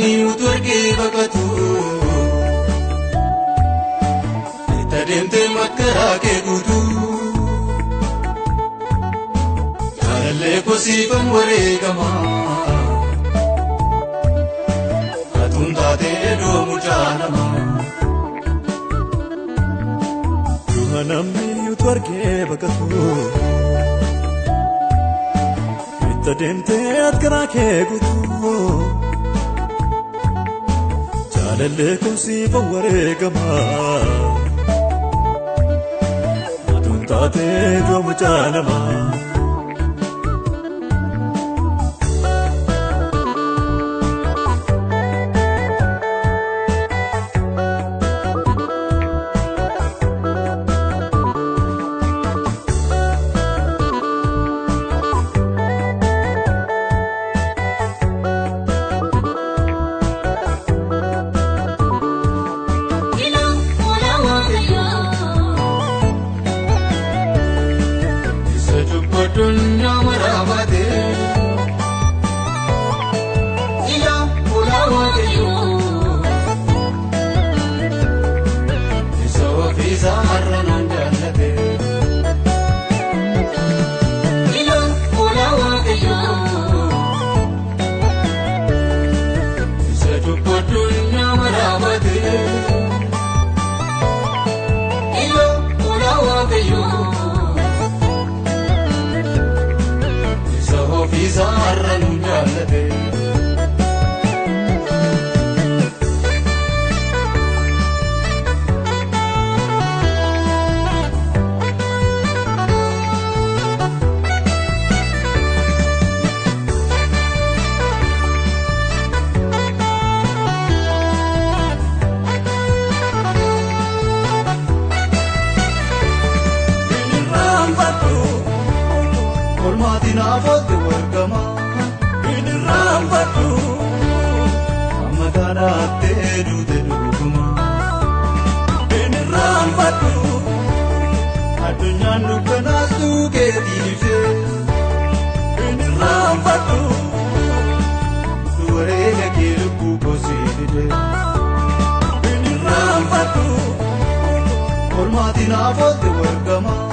namni uturgee baqatu itti deemtee makkaraa kee guutu jaalallee kosiifan wareegama atuun taatee doomu jaalama du'a namni uturgee baqatu itti deemtee makkaraa kee guutu jaalallee kosiifan wareegama atuun taatee doomu jaalama dunya maramate ila ulawate yo so visa marran jannate ila ulawate yo so dunya maramate ila ulawate yo visa marran jannate Matina fote wargama inirram fatu amadana tedu deduguma inirram fatu adunya nukanastu kedife inirram fatu duare yakiru koside inirram fatu matina fote wargama